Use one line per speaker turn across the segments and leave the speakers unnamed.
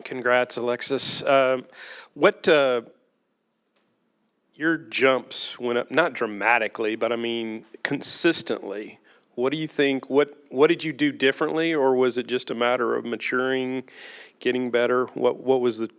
Congrats, Alexis. What your jumps went up, not dramatically, but I mean consistently. What do you think? What did you do differently, or was it just a matter of maturing, getting better? What was the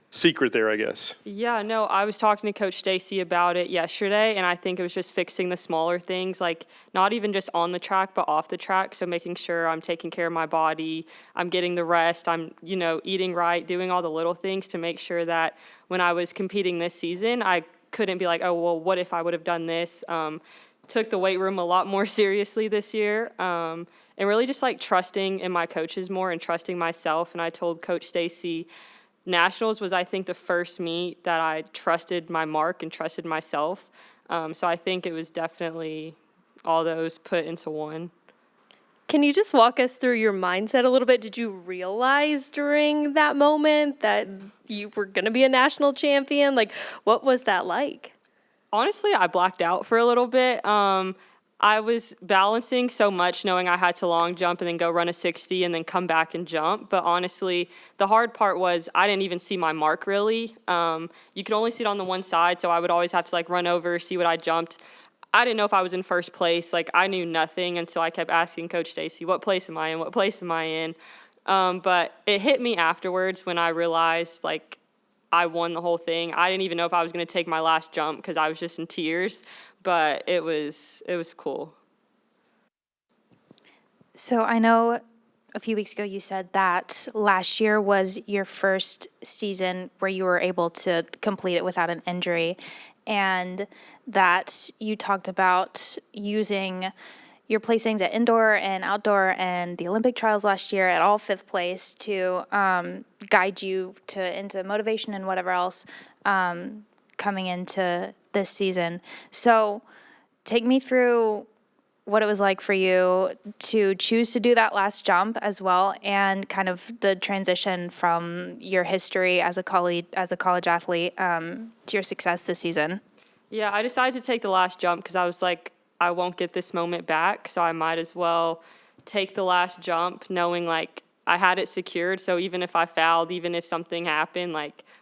secret there, I guess?
Yeah, no, I was talking to Coach Stacy about it yesterday, and I think it was just fixing the smaller things, like not even just on the track, but off the track. So making sure I'm taking care of my body, I'm getting the rest, I'm, eating right, doing all the little things to make sure that when I was competing this season, I couldn't be like, oh, well, what if I would have done this? Took the weight room a lot more seriously this year, and really just like trusting in my coaches more and trusting myself. And I told Coach Stacy, Nationals was, I think, the first meet that I trusted my mark and trusted myself. So I think it was definitely all those put into one.
Can you just walk us through your mindset a little bit? Did you realize during that moment that you were going to be a national champion? Like, what was that like?
Honestly, I blacked out for a little bit. I was balancing so much, knowing I had to long jump and then go run a 60 and then come back and jump. But honestly, the hard part was I didn't even see my mark really. You could only see it on the one side, so I would always have to run over, see what I jumped. I didn't know if I was in first place. I knew nothing until I kept asking Coach Stacy, what place am I in? What place am I in? But it hit me afterwards when I realized I won the whole thing. I didn't even know if I was going to take my last jump because I was just in tears, but it was cool.
So I know a few weeks ago you said that last year was your first season where you were able to complete it without an injury, and that you talked about using your placings at indoor and outdoor and the Olympic trials last year at all fifth place to guide you into motivation and whatever else coming into this season. So take me through what it was like for you to choose to do that last jump as well, and kind of the transition from your history as a college athlete to your success this season.
Yeah, I decided to take the last jump because I was like, I won't get this moment back, so I might as well take the last jump knowing I had it secured. So even if I fouled, even if something happened,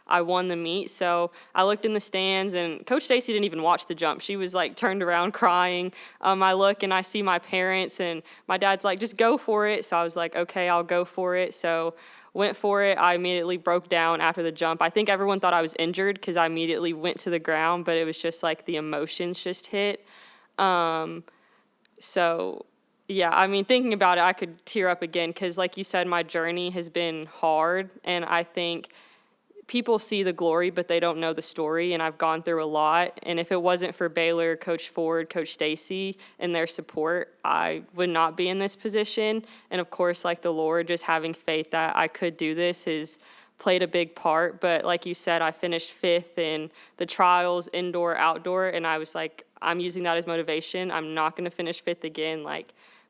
I won the meet. So I looked in the stands, and Coach Stacy didn't even watch the jump. She was turned around crying. I look and I see my parents, and my dad's like, just go for it. So I was like, okay, I'll go for it. So went for it. I immediately broke down after the jump. I think everyone thought I was injured because I immediately went to the ground, but it was just the emotions just hit. So yeah, I mean, thinking about it, I could tear up again because like you said, my journey has been hard, and I think people see the glory, but they don't know the story, and I've gone through a lot. And if it wasn't for Baylor, Coach Ford, Coach Stacy, and their support, I would not be in this position. And of course, the Lord, just having faith that I could do this has played a big part. But like you said, I finished fifth in the trials, indoor, outdoor, and I was like, I'm using that as motivation. I'm not going to finish fifth again.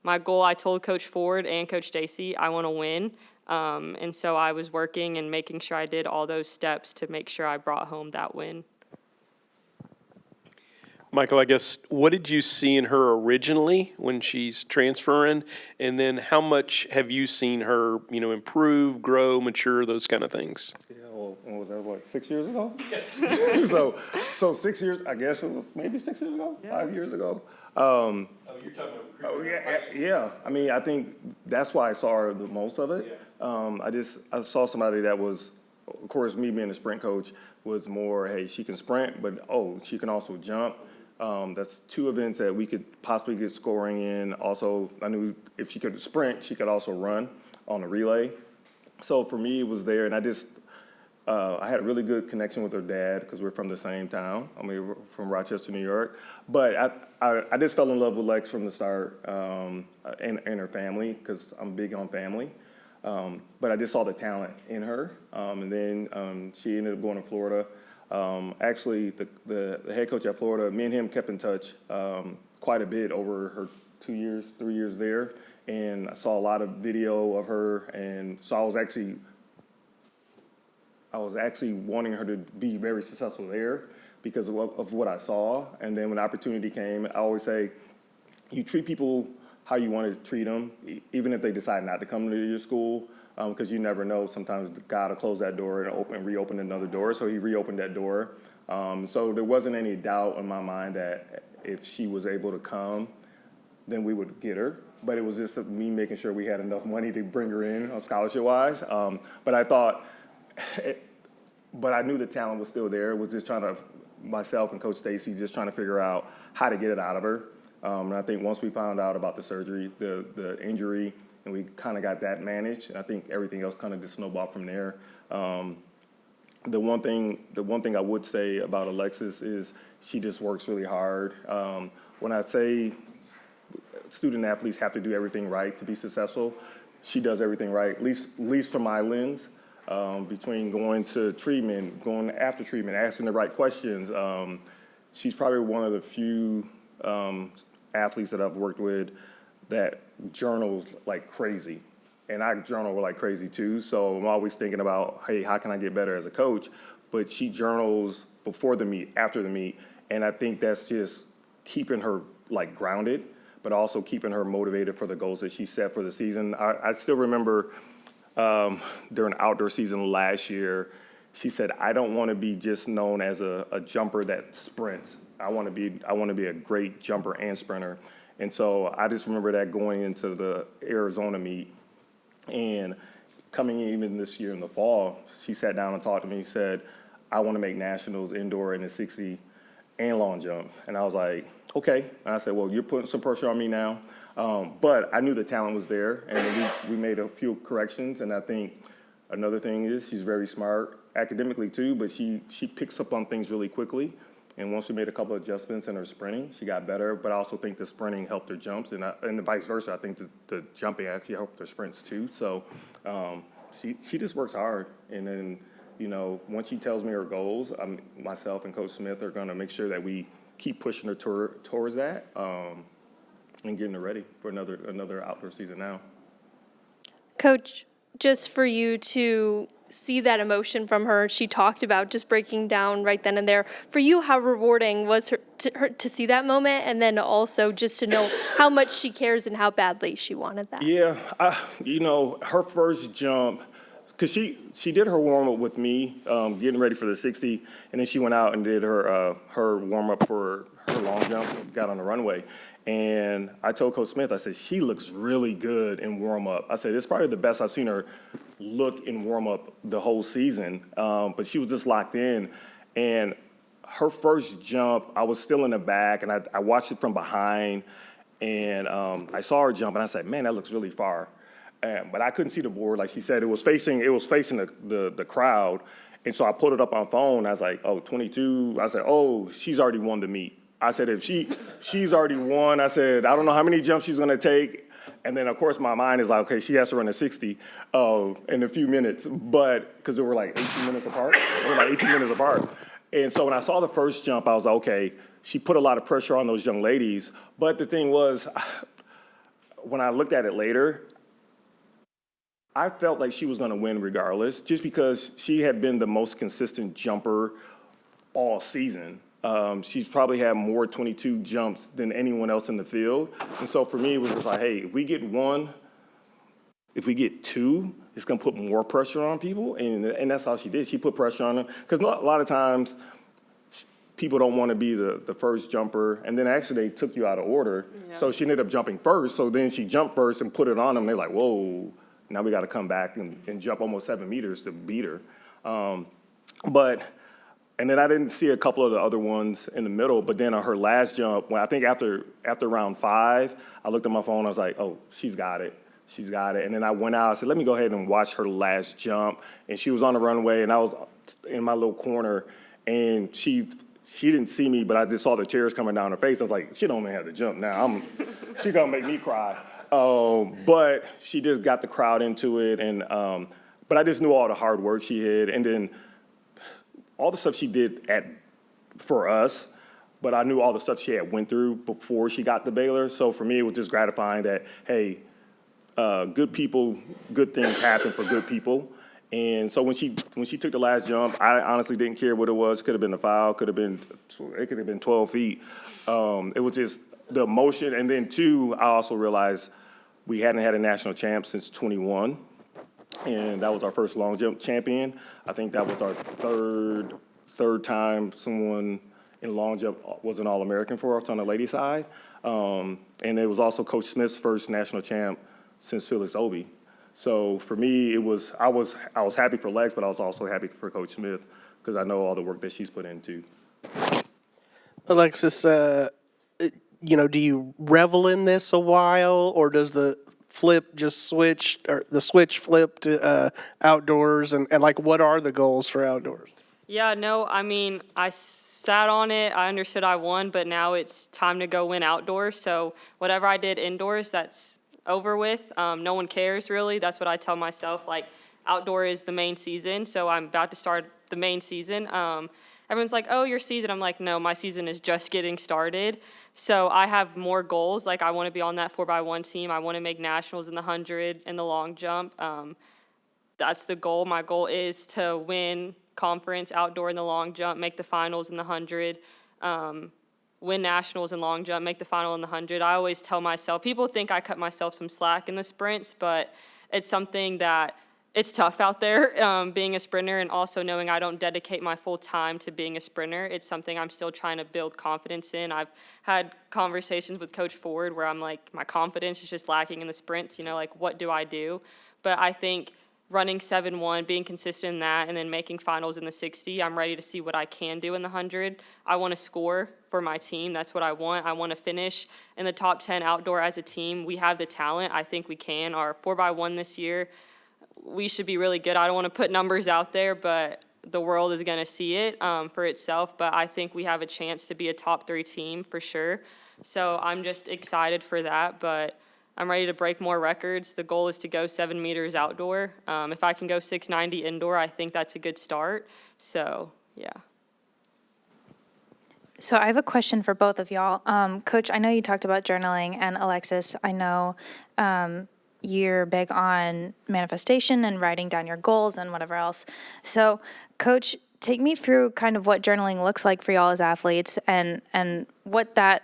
My goal, I told Coach Ford and Coach Stacy, I want to win. And so I was working and making sure I did all those steps to make sure I brought home that win.
Michael, I guess, what did you see in her originally when she's transferring? And then how much have you seen her, improve, grow, mature, those kind of things?
Yeah, well, was that 6 years ago? so 6 years, I guess it was maybe 6 years ago, yeah. 5 years ago.
You're talking about
yeah. I mean, I think that's why I saw her the most of it. Yeah. I saw somebody that was, of course, me being a sprint coach was more, hey, she can sprint, but she can also jump. That's two events that we could possibly get scoring in. Also, I knew if she could sprint, she could also run on a relay. So for me, it was there, and I had a really good connection with her dad because we're from the same town. We're from Rochester, New York. But I just fell in love with Lex from the start and her family because I'm big on family. But I just saw the talent in her. And then she ended up going to Florida. Actually, the head coach at Florida, me and him kept in touch quite a bit over her 3 years there. And I saw a lot of video of her. And so I was actually wanting her to be very successful there because of what I saw. And then when the opportunity came, I always say, you treat people how you want to treat them, even if they decide not to come to your school. because you never know. Sometimes God will close that door and reopen another door. So he reopened that door. So there wasn't any doubt in my mind that if she was able to come, then we would get her. But it was just me making sure we had enough money to bring her in scholarship-wise. But I knew the talent was still there. It was just myself and Coach Stacy just trying to figure out how to get it out of her. And I think once we found out about the surgery, the injury, and we kind of got that managed, I think everything else kind of just snowballed from there. The one thing I would say about Alexis is she just works really hard. When I say student athletes have to do everything right to be successful, she does everything right, at least from my lens. Between going to treatment, going after treatment, asking the right questions. She's probably one of the few athletes that I've worked with that journals like crazy. And I journal like crazy too, so I'm always thinking about, hey, how can I get better as a coach? But she journals before the meet, after the meet, and I think that's just keeping her like grounded, but also keeping her motivated for the goals that she set for the season. I still remember during outdoor season last year, she said, I don't want to be just known as a jumper that sprints. I want to be a great jumper and sprinter. And so I just remember that going into the Arizona meet and coming in even this year in the fall, she sat down and talked to me and said, I want to make nationals indoor in the 60 and long jump. And I was like, okay. And I said, well, you're putting some pressure on me now. But I knew the talent was there, and we made a few corrections. And I think another thing is she's very smart academically too, but she picks up on things really quickly. And once we made a couple of adjustments in her sprinting, she got better. But I also think the sprinting helped her jumps, and the vice versa. I think the jumping actually helped her sprints too. So she just works hard. And then, once she tells me her goals, myself and Coach Smith are going to make sure that we keep pushing her towards that. And getting her ready for another outdoor season now.
Coach, just for you to see that emotion from her, she talked about just breaking down right then and there. For you, how rewarding was her to see that moment, and then also just to know how much she cares and how badly she wanted that?
Yeah, her first jump, because she did her warm-up with me, getting ready for the 60, and then she went out and did her warm-up for her long jump, got on the runway. And I told Coach Smith, I said, she looks really good in warm-up. I said, it's probably the best I've seen her look in warm-up the whole season. But she was just locked in. And her first jump, I was still in the back, and I watched it from behind. And I saw her jump, and I said, man, that looks really far. But I couldn't see the board. Like she said, it was facing the crowd. And so I pulled it up on phone. I was like, 22. I said, she's already won the meet. I said, if she's already won, I said, I don't know how many jumps she's going to take. And then, of course, my mind is like, okay, she has to run a 60 in a few minutes. But because they were like 18 minutes apart. And so when I saw the first jump, I was like, okay, she put a lot of pressure on those young ladies. But the thing was, when I looked at it later, I felt like she was going to win regardless, just because she had been the most consistent jumper all season. She's probably had more 22 jumps than anyone else in the field. And so for me, it was just like, hey, if we get one, if we get two, it's going to put more pressure on people. And that's how she did. She put pressure on them. Because a lot of times, people don't want to be the first jumper. And then actually, they took you out of order. Yeah. So she ended up jumping first. So then she jumped first and put it on them. They're like, whoa, now we got to come back and jump almost 7 meters to beat her. And then I didn't see a couple of the other ones in the middle, but then on her last jump, I think after round 5, I looked at my phone, I was like, she's got it. And then I went out, I said, let me go ahead and watch her last jump. And she was on the runway, and I was in my little corner, and she didn't see me, but I just saw the tears coming down her face. I was like, she don't even have to jump now. She's going to make me cry. But she just got the crowd into it, and but I just knew all the hard work she had, and then all the stuff she did for us, but I knew all the stuff she had went through before she got to Baylor. So for me, it was just gratifying that, hey, good people, good things happen for good people. And so when she took the last jump, I honestly didn't care what it was. Could have been a foul, it could have been 12 feet. It was just the emotion. And then 2, I also realized we hadn't had a national champ since 21. and that was our first long jump champion. I think that was our third time someone in long jump was an All-American for us on the ladies' side. And it was also Coach Smith's first national champ since Felix Obie. So for me, I was happy for Lex, but I was also happy for Coach Smith because I know all the work that she's put into.
Alexis, do you revel in this a while, or does the flip just switch, or the switch flip to outdoors, and like what are the goals for outdoors?
Yeah, no, I mean, I sat on it. I understood I won, but now it's time to go win outdoors. So whatever I did indoors, that's over with. No one cares, really. That's what I tell myself. Like, outdoor is the main season, so I'm about to start the main season. Everyone's like, oh, your season. I'm like, no, my season is just getting started. So I have more goals. Like, I want to be on that 4x1 team. I want to make nationals in the 100 and the long jump. That's the goal. My goal is to win conference outdoor in the long jump, make the finals in the 100, win nationals in long jump, make the final in the 100. I always tell myself, people think I cut myself some slack in the sprints, but it's something that it's tough out there, being a sprinter, and also knowing I don't dedicate my full time to being a sprinter. It's something I'm still trying to build confidence in. I've had conversations with Coach Ford where I'm like, my confidence is just lacking in the sprints, like, what do I do? But I think running 7-1, being consistent in that, and then making finals in the 60, I'm ready to see what I can do in the 100. I want to score for my team. That's what I want. I want to finish in the top 10 outdoor as a team. We have the talent. I think we can. Our 4x1 this year, we should be really good. I don't want to put numbers out there, but the world is going to see it for itself. But I think we have a chance to be a top 3 team for sure. So I'm just excited for that. But I'm ready to break more records. The goal is to go 7 meters outdoor. If I can go 690 indoor, I think that's a good start. So, yeah.
So I have a question for both of y'all. Coach, I know you talked about journaling, and Alexis, I know you're big on manifestation and writing down your goals and whatever else. So, Coach, take me through kind of what journaling looks like for y'all as athletes, and what that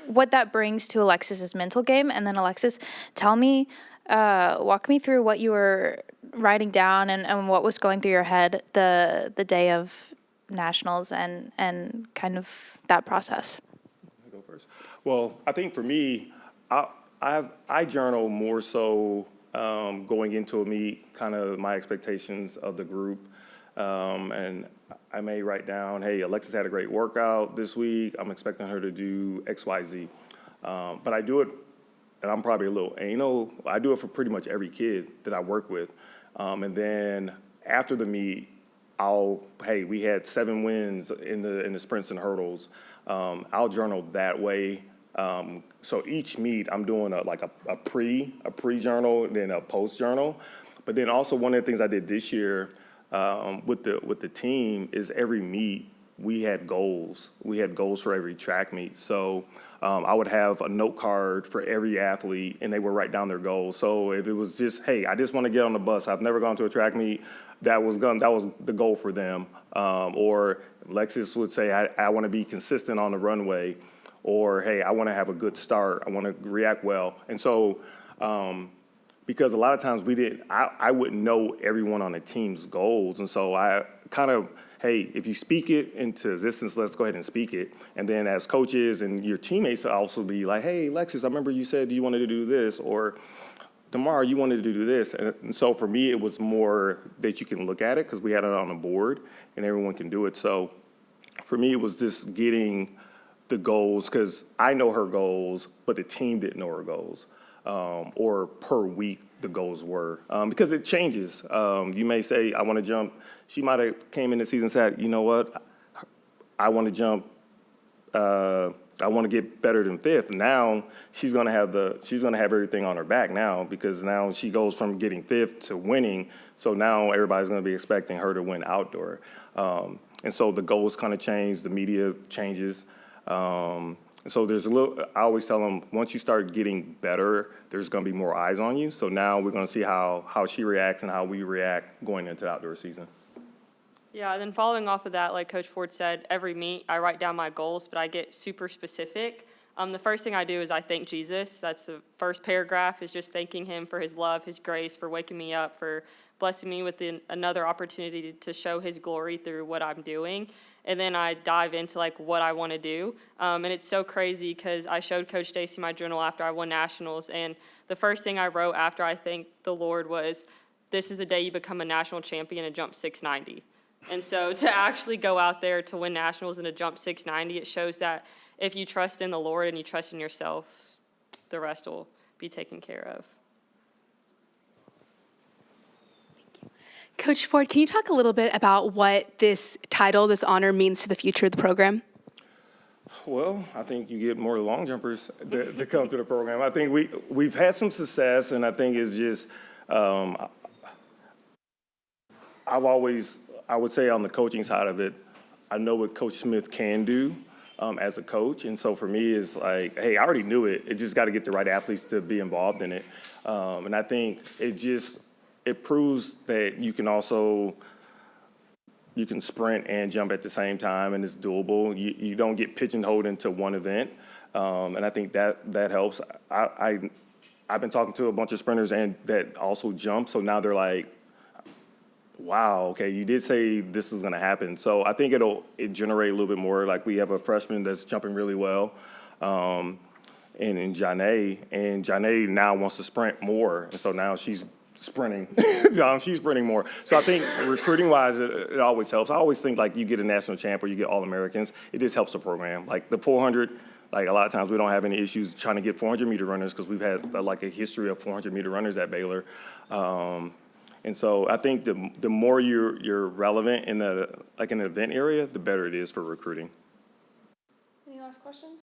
what that brings to Alexis's mental game. And then Alexis, walk me through what you were writing down and what was going through your head the day of nationals and kind of that process.
I'll go first. Well, I think for me, I journal more so going into a meet, kind of my expectations of the group, and I may write down, hey, Alexis had a great workout this week. I'm expecting her to do X, Y, Z. But I do it, and I'm probably a little anal. I do it for pretty much every kid that I work with. And then after the meet, we had 7 wins in the sprints and hurdles. I'll journal that way. So each meet, I'm doing a pre-journal, then a post-journal. But then also one of the things I did this year with the team is every meet we had goals. We had goals for every track meet. So I would have a note card for every athlete, and they would write down their goals. So if it was just, hey, I just want to get on the bus. I've never gone to a track meet. That was the goal for them. Or Alexis would say, I want to be consistent on the runway. Or, hey, I want to have a good start. I want to react well. And so, because a lot of times I wouldn't know everyone on the team's goals. And so I kind of, hey, if you speak it into existence, let's go ahead and speak it. And then as coaches and your teammates will also be like, hey, Alexis, I remember you said you wanted to do this, or tomorrow you wanted to do this. And so for me, it was more that you can look at it because we had it on a board and everyone can do it. So for me, it was just getting the goals, because I know her goals, but the team didn't know her goals, or per week the goals were, because it changes. You may say, I want to jump. She might have came in the season and said, you know what, I want to jump. I want to get better than 5th. Now she's gonna have everything on her back now, because now she goes from getting 5th to winning. So now everybody's gonna be expecting her to win outdoor, and so the goals kind of change. The media changes. So I always tell them, once you start getting better, there's going to be more eyes on you. So now we're going to see how she reacts and how we react going into the outdoor season.
Yeah, and then following off of that, like Coach Ford said, every meet I write down my goals, but I get super specific. The first thing I do is I thank Jesus. That's the first paragraph, is just thanking him for his love, his grace, for waking me up, for blessing me with another opportunity to show his glory through what I'm doing. And then I dive into like what I want to do. And it's so crazy because I showed Coach Stacy my journal after I won nationals. And the first thing I wrote after I thanked the Lord was, "This is the day you become a national champion and jump 690. And so to actually go out there to win nationals and to jump 690, it shows that if you trust in the Lord and you trust in yourself, the rest will be taken care of.
Coach Ford, can you talk a little bit about what this title, this honor, means to the future of the program?
Well, I think you get more long jumpers to come to the program. I think we've had some success, and I think it's just I would say on the coaching side of it, I know what Coach Smith can do as a coach, and so for me, it's like, hey, I already knew it. It just got to get the right athletes to be involved in it, and I think it proves that you can sprint and jump at the same time, and it's doable. You don't get pigeonholed into one event, and I think that helps. I've been talking to a bunch of sprinters and that also jump, so now they're like, wow, okay, you did say this is going to happen. So I think it generate a little bit more. Like, we have a freshman that's jumping really well, and in Janae, and Janae now wants to sprint more, and so now she's sprinting. She's sprinting more. So I think recruiting-wise, it always helps. I always think, like, you get a national champ or you get All-Americans, it just helps the program. Like the 400, like a lot of times we don't have any issues trying to get 400-meter runners because we've had like a history of 400-meter runners at Baylor. And so I think the more you're relevant in an event area, the better it is for recruiting.
Any last questions?